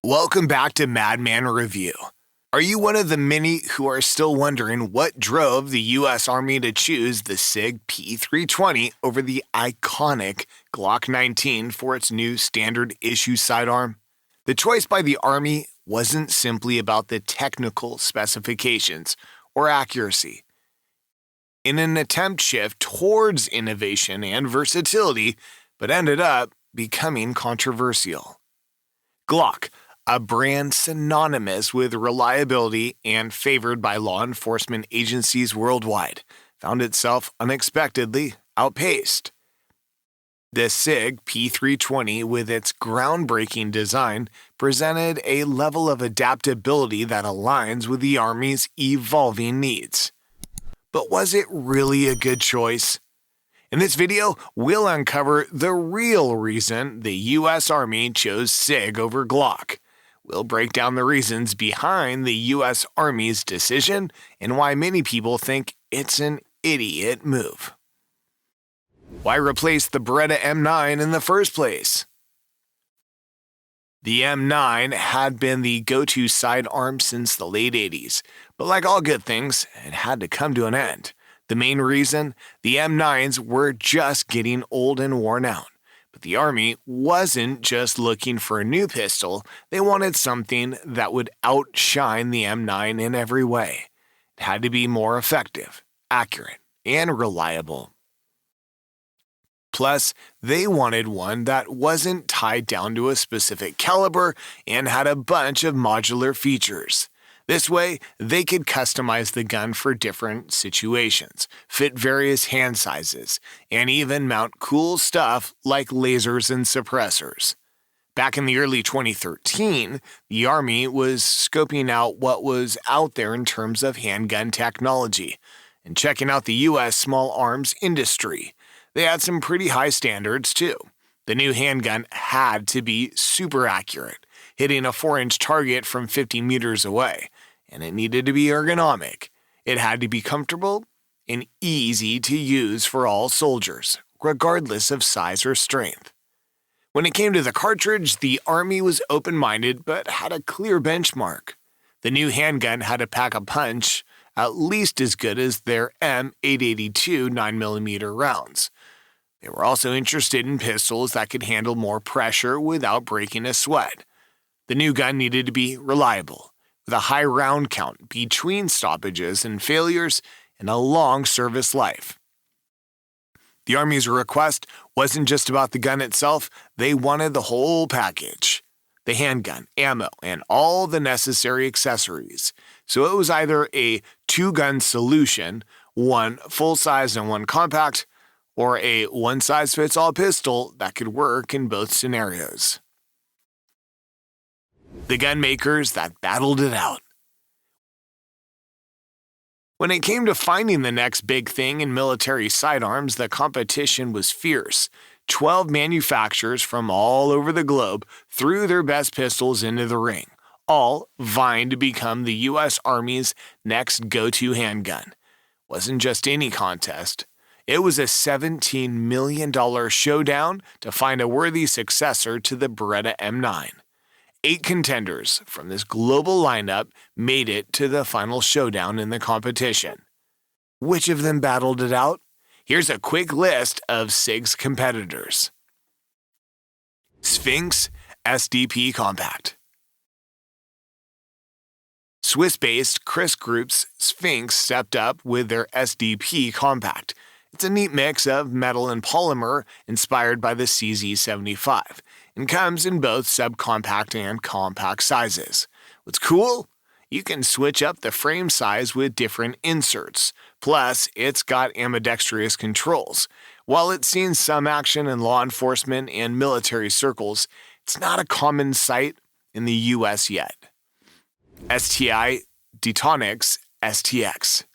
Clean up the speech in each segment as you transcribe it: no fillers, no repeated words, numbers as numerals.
Welcome back to Madman Review. Are you one of the many who are still wondering what drove the U.S. Army to choose the SIG P320 over the iconic Glock 19 for its new standard issue sidearm? The choice by the Army wasn't simply about the technical specifications or accuracy. In an attempt shift towards innovation and versatility, but ended up becoming controversial. Glock, a brand synonymous with reliability and favored by law enforcement agencies worldwide, found itself unexpectedly outpaced. The SIG P320, with its groundbreaking design, presented a level of adaptability that aligns with the Army's evolving needs. But was it really a good choice? In this video, we'll uncover the real reason the U.S. Army chose SIG over Glock. We'll break down the reasons behind the U.S. Army's decision and why many people think it's an idiot move. Why replace the Beretta M9 in the first place? The M9 had been the go-to sidearm since the late 80s, but like all good things, it had to come to an end. The main reason? The M9s were just getting old and worn out. But the Army wasn't just looking for a new pistol, they wanted something that would outshine the M9 in every way. It had to be more effective, accurate, and reliable. Plus, they wanted one that wasn't tied down to a specific caliber and had a bunch of modular features. This way, they could customize the gun for different situations, fit various hand sizes, and even mount cool stuff like lasers and suppressors. Back in the early 2013, the Army was scoping out what was out there in terms of handgun technology and checking out the U.S. small arms industry. They had some pretty high standards, too. The new handgun had to be super accurate, hitting a 4-inch target from 50 meters away, and it needed to be ergonomic. It had to be comfortable and easy to use for all soldiers, regardless of size or strength. When it came to the cartridge, the Army was open-minded but had a clear benchmark. The new handgun had to pack a punch at least as good as their M882 9mm rounds. They were also interested in pistols that could handle more pressure without breaking a sweat. The new gun needed to be reliable, with a high round count between stoppages and failures and a long service life. The Army's request wasn't just about the gun itself, they wanted the whole package. The handgun, ammo, and all the necessary accessories. So it was either a two-gun solution, one full-size and one compact, or a one-size-fits-all pistol that could work in both scenarios. The gun makers that battled it out. When it came to finding the next big thing in military sidearms, the competition was fierce. 12 manufacturers from all over the globe threw their best pistols into the ring, all vying to become the U.S. Army's next go-to handgun. Wasn't just any contest. It was a $17 million showdown to find a worthy successor to the Beretta M9. 8 contenders from this global lineup made it to the final showdown in the competition. Which of them battled it out? Here's a quick list of SIG's competitors. Sphinx SDP Compact. Swiss-based Chris Group's Sphinx stepped up with their SDP Compact. It's a neat mix of metal and polymer inspired by the CZ75 and comes in both subcompact and compact sizes. What's cool? You can switch up the frame size with different inserts. Plus, it's got ambidextrous controls. While it's seen some action in law enforcement and military circles, it's not a common sight in the US yet. STI Detonics STX.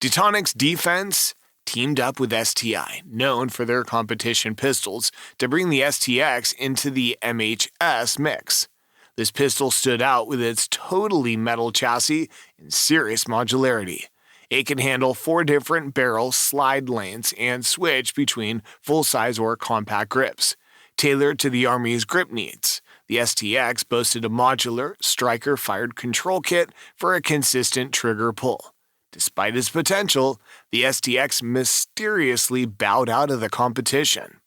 Detonics Defense teamed up with STI, known for their competition pistols, to bring the STX into the MHS mix. This pistol stood out with its totally metal chassis and serious modularity. It can handle 4 different barrel slide lanes and switch between full-size or compact grips, tailored to the Army's grip needs. The STX boasted a modular, striker-fired control kit for a consistent trigger pull. Despite its potential, the STX mysteriously bowed out of the competition.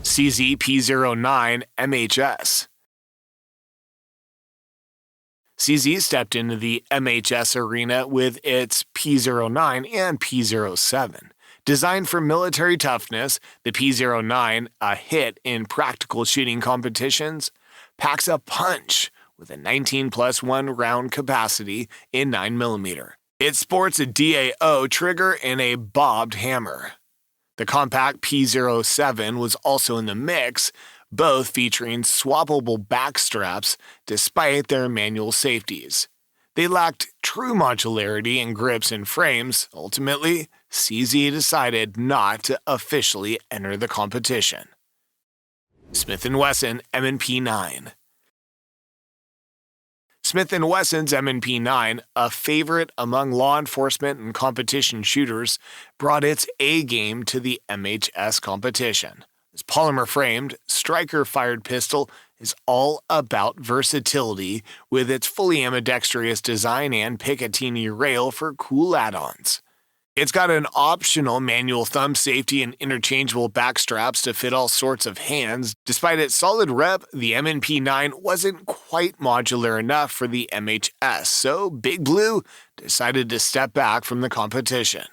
SIG P320 MHS. CZ stepped into the MHS arena with its P09 and P07. Designed for military toughness, the P09, a hit in practical shooting competitions, packs a punch with a 19+1 round capacity in 9mm. It sports a DAO trigger and a bobbed hammer. The compact P07 was also in the mix, both featuring swappable backstraps despite their manual safeties. They lacked true modularity in grips and frames. Ultimately, CZ decided not to officially enter the competition. Smith & Wesson M9. Smith & Wesson's M9, a favorite among law enforcement and competition shooters, brought its A-game to the MHS competition. This polymer-framed, striker-fired pistol is all about versatility with its fully ambidextrous design and Picatinny rail for cool add-ons. It's got an optional manual thumb safety and interchangeable backstraps to fit all sorts of hands. Despite its solid rep, the M9 wasn't quite modular enough for the MHS, so Big Blue decided to step back from the competition.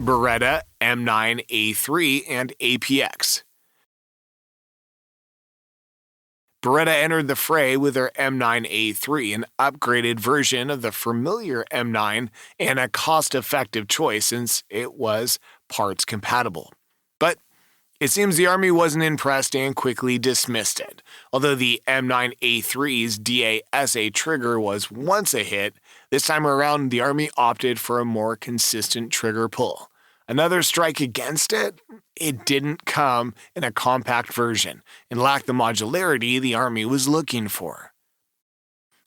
Beretta M9 A3 and APX. Beretta entered the fray with their M9 A3, an upgraded version of the familiar M9 and a cost-effective choice since it was parts compatible. But it seems the Army wasn't impressed and quickly dismissed it. Although the M9 A3's DASA trigger was once a hit, this time around the Army opted for a more consistent trigger pull. Another strike against it? It didn't come in a compact version and lacked the modularity the Army was looking for.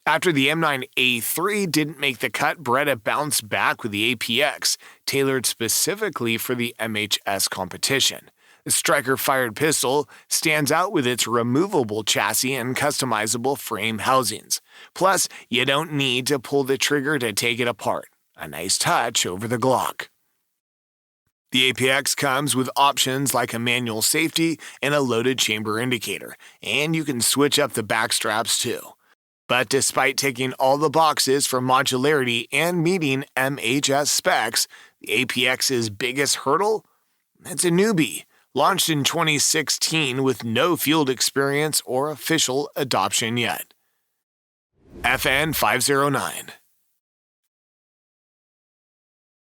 After the M9 A3 didn't make the cut, Beretta bounced back with the APX, tailored specifically for the MHS competition. The striker-fired pistol stands out with its removable chassis and customizable frame housings. Plus, you don't need to pull the trigger to take it apart. A nice touch over the Glock. The APX comes with options like a manual safety and a loaded chamber indicator, and you can switch up the backstraps too. But despite ticking all the boxes for modularity and meeting MHS specs, the APX's biggest hurdle? It's a newbie, launched in 2016 with no field experience or official adoption yet. FN 509.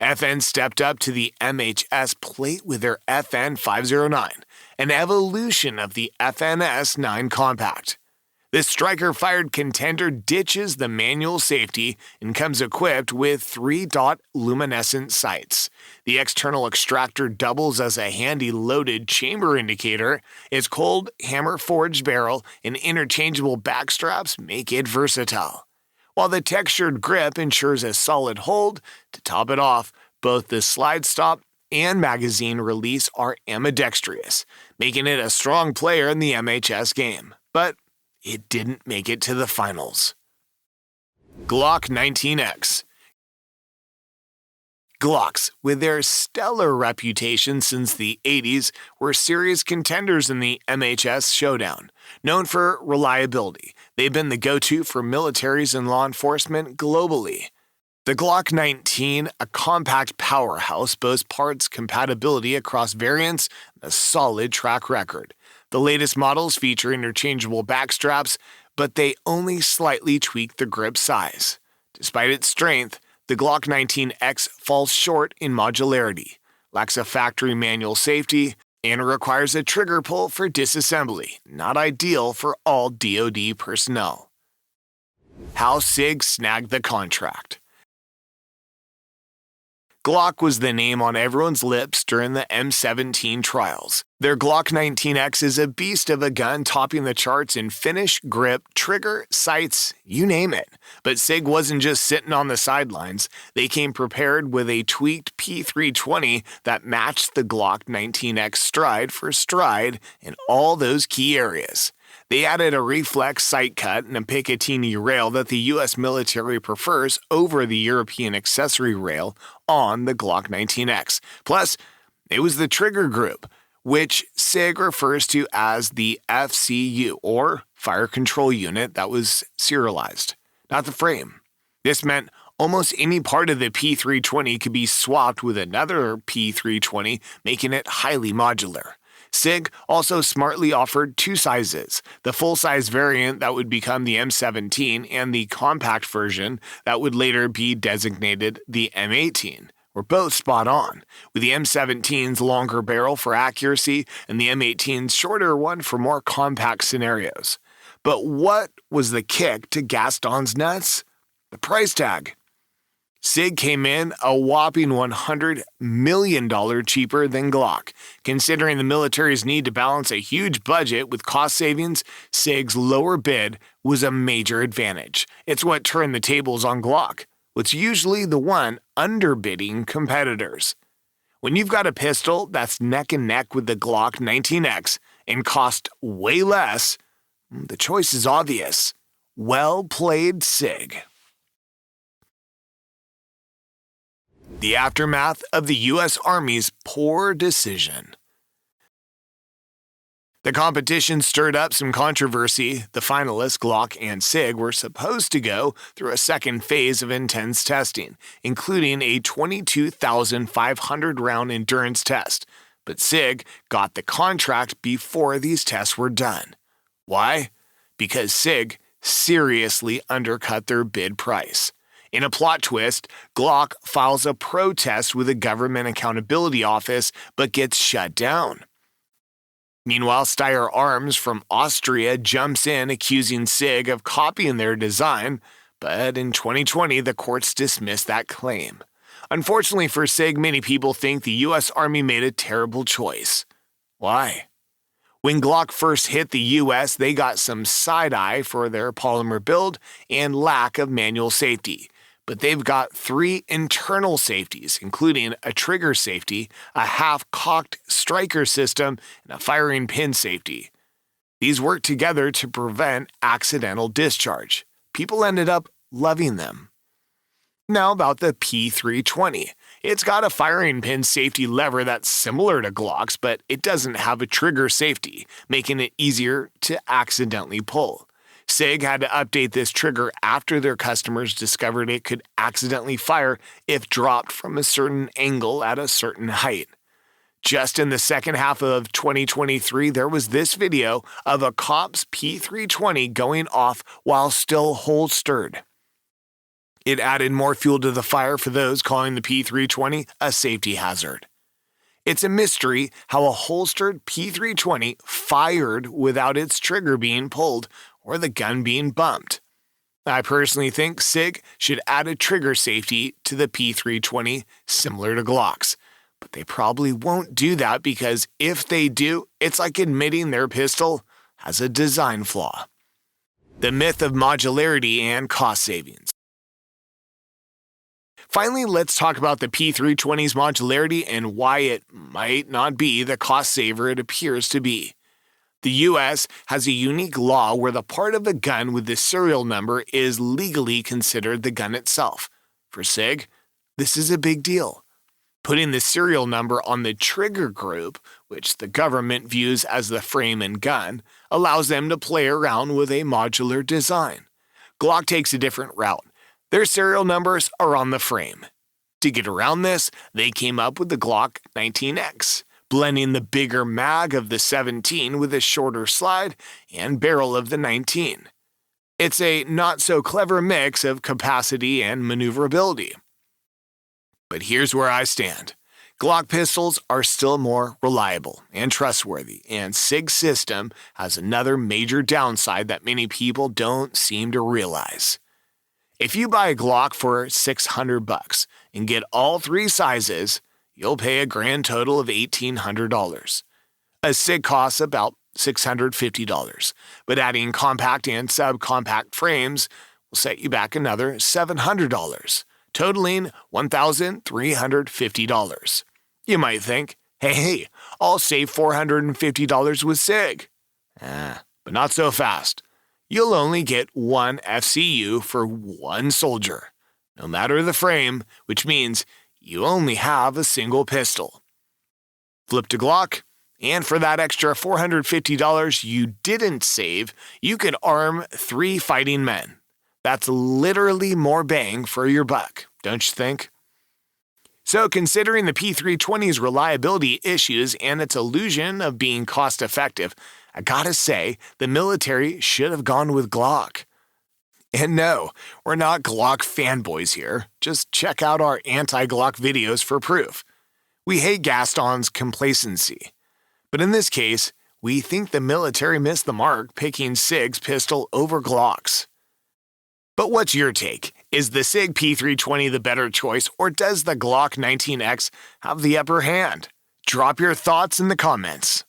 FN stepped up to the MHS plate with their FN 509, an evolution of the FNS 9 Compact. This striker-fired contender ditches the manual safety and comes equipped with 3-dot luminescent sights. The external extractor doubles as a handy loaded chamber indicator. Its cold hammer-forged barrel and interchangeable backstraps make it versatile. While the textured grip ensures a solid hold, to top it off, both the slide stop and magazine release are ambidextrous, making it a strong player in the MHS game. But it didn't make it to the finals. Glock 19X. Glocks, with their stellar reputation since the 80s, were serious contenders in the MHS showdown. Known for reliability, they've been the go-to for militaries and law enforcement globally. The Glock 19, a compact powerhouse, boasts parts compatibility across variants and a solid track record. The latest models feature interchangeable backstraps, but they only slightly tweak the grip size. Despite its strength, the Glock 19X falls short in modularity, lacks a factory manual safety, and requires a trigger pull for disassembly, not ideal for all DoD personnel. How SIG snagged the contract. Glock was the name on everyone's lips during the M17 trials. Their Glock 19X is a beast of a gun, topping the charts in finish, grip, trigger, sights, you name it. But SIG wasn't just sitting on the sidelines. They came prepared with a tweaked P320 that matched the Glock 19X stride for stride in all those key areas. They added a reflex sight cut and a Picatinny rail that the U.S. military prefers over the European accessory rail on the Glock 19X. Plus, it was the trigger group, which SIG refers to as the FCU, or Fire Control Unit, that was serialized, not the frame. This meant almost any part of the P320 could be swapped with another P320, making it highly modular. SIG also smartly offered two sizes, the full-size variant that would become the M17 and the compact version that would later be designated the M18. Were both spot on, with the M17's longer barrel for accuracy and the M18's shorter one for more compact scenarios. But what was the kick to Gaston's nuts? The price tag. SIG came in a whopping $100 million cheaper than Glock. Considering the military's need to balance a huge budget with cost savings, SIG's lower bid was a major advantage. It's what turned the tables on Glock, what's usually the one underbidding competitors. When you've got a pistol that's neck and neck with the Glock 19X and cost way less, the choice is obvious. Well played, SIG. The aftermath of the U.S. Army's poor decision. The competition stirred up some controversy. The finalists, Glock and SIG, were supposed to go through a second phase of intense testing, including a 22,500-round endurance test. But SIG got the contract before these tests were done. Why? Because SIG seriously undercut their bid price. In a plot twist, Glock files a protest with the Government Accountability Office but gets shut down. Meanwhile, Steyr Arms from Austria jumps in accusing SIG of copying their design, but in 2020 the courts dismissed that claim. Unfortunately for SIG, many people think the U.S. Army made a terrible choice. Why? When Glock first hit the U.S., they got some side-eye for their polymer build and lack of manual safety. But they've got 3 internal safeties, including a trigger safety, a half-cocked striker system, and a firing pin safety. These work together to prevent accidental discharge. People ended up loving them. Now about the P320. It's got a firing pin safety lever that's similar to Glock's, but it doesn't have a trigger safety, making it easier to accidentally pull. SIG had to update this trigger after their customers discovered it could accidentally fire if dropped from a certain angle at a certain height. Just in the second half of 2023, there was this video of a cop's P320 going off while still holstered. It added more fuel to the fire for those calling the P320 a safety hazard. It's a mystery how a holstered P320 fired without its trigger being pulled or the gun being bumped. I personally think SIG should add a trigger safety to the P320 similar to Glock's, but they probably won't do that because if they do, it's like admitting their pistol has a design flaw. The myth of modularity and cost savings. Finally, let's talk about the P320's modularity and why it might not be the cost saver it appears to be. The U.S. has a unique law where the part of a gun with the serial number is legally considered the gun itself. For SIG, this is a big deal. Putting the serial number on the trigger group, which the government views as the frame and gun, allows them to play around with a modular design. Glock takes a different route. Their serial numbers are on the frame. To get around this, they came up with the Glock 19X, blending the bigger mag of the 17 with a shorter slide and barrel of the 19. It's a not-so-clever mix of capacity and maneuverability. But here's where I stand. Glock pistols are still more reliable and trustworthy, and SIG's system has another major downside that many people don't seem to realize. If you buy a Glock for $600 and get all 3 sizes, you'll pay a grand total of $1,800. A SIG costs about $650, but adding compact and subcompact frames will set you back another $700, totaling $1,350. You might think, hey, I'll save $450 with SIG. But not so fast. You'll only get one FCU for one soldier, no matter the frame, which means you only have a single pistol. Flip to Glock, and for that extra $450 you didn't save, you could arm 3 fighting men. That's literally more bang for your buck, don't you think? So considering the P320's reliability issues and its illusion of being cost-effective, I gotta say, the military should have gone with Glock. And no, we're not Glock fanboys here. Just check out our anti-Glock videos for proof. We hate Gaston's complacency. But in this case, we think the military missed the mark picking SIG's pistol over Glock's. But what's your take? Is the SIG P320 the better choice, or does the Glock 19X have the upper hand? Drop your thoughts in the comments.